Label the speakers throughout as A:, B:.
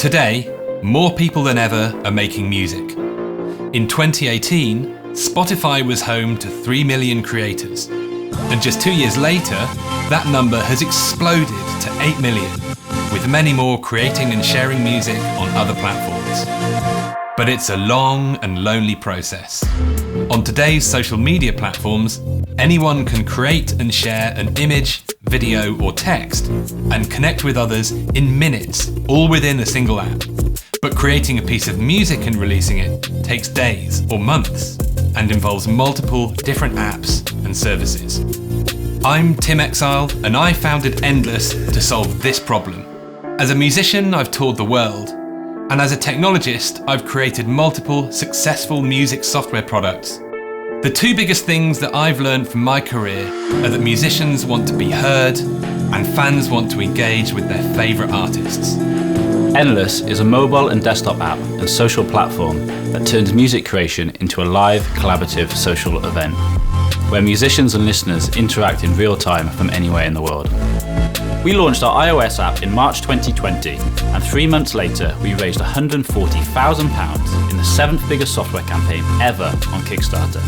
A: Today, more people than ever are making music. In 2018, Spotify was home to 3 million creators. And just 2 years later, that number has exploded to 8 million, with many more creating and sharing music on other platforms. But it's a long and lonely process. On today's social media platforms, anyone can create and share an image, video, or text and connect with others in minutes, all within a single app. But creating a piece of music and releasing it takes days or months and involves multiple different apps and services. I'm Tim Exile, and I founded Endless to solve this problem. As a musician, I've toured the world, and as a technologist, I've created multiple successful music software products. The two biggest things that I've learned from my career are that musicians want to be heard and fans want to engage with their favourite artists.
B: Endless is a mobile and desktop app and social platform that turns music creation into a live, collaborative social event, where musicians and listeners interact in real time from anywhere in the world. We launched our iOS app in March 2020, and 3 months later we raised £140,000 in the 7th biggest software campaign ever on Kickstarter.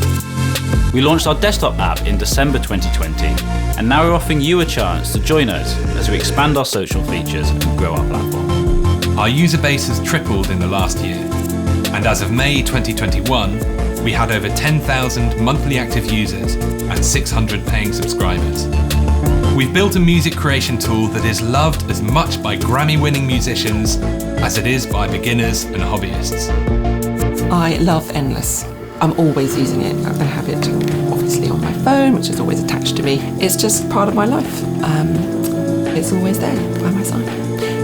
B: We launched our desktop app in December 2020, and now we're offering you a chance to join us as we expand our social features and grow our platform.
A: Our user base has tripled in the last year, and as of May 2021, we had over 10,000 monthly active users and 600 paying subscribers. We've built a music creation tool that is loved as much by Grammy-winning musicians as it is by beginners and hobbyists.
C: I love Endless. I'm always using it. I have it obviously on my phone, which is always attached to me. It's just part of my life. It's always there by my side,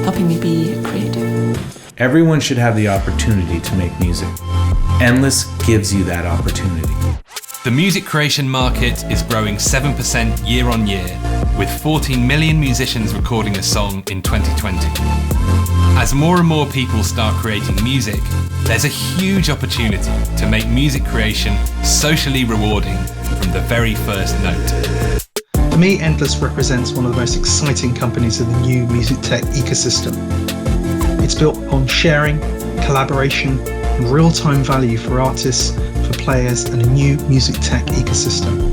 C: helping me be creative.
D: Everyone should have the opportunity to make music. Endless gives you that opportunity.
A: The music creation market is growing 7% year on year, with 14 million musicians recording a song in 2020. As more and more people start creating music, there's a huge opportunity to make music creation socially rewarding from the very first note.
E: For me, Endless represents one of the most exciting companies in the new music tech ecosystem. It's built on sharing, collaboration, and real-time value for artists, for players, and a new music tech ecosystem.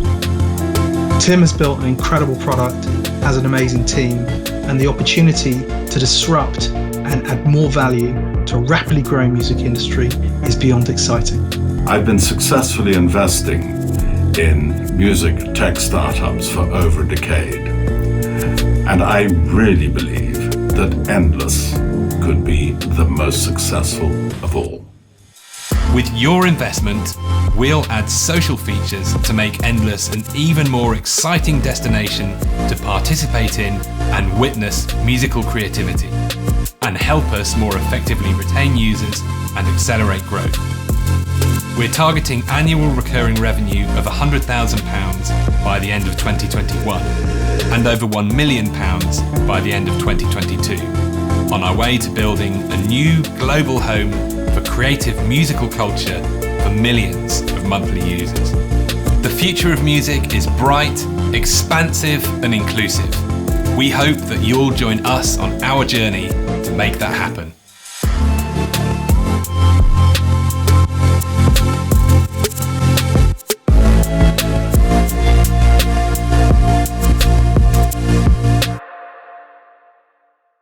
E: Tim has built an incredible product, has an amazing team, and the opportunity to disrupt and add more value to a rapidly growing music industry is beyond exciting.
F: I've been successfully investing in music tech startups for over a decade, and I really believe that Endless could be the most successful of all.
A: With your investment, we'll add social features to make Endless an even more exciting destination to participate in and witness musical creativity, and help us more effectively retain users and accelerate growth. We're targeting annual recurring revenue of £100,000 by the end of 2021 and over £1 million by the end of 2022, on our way to building a new global home for creative musical culture for millions of monthly users. The future of music is bright, expansive, and inclusive. We hope that you'll join us on our journey to make that happen.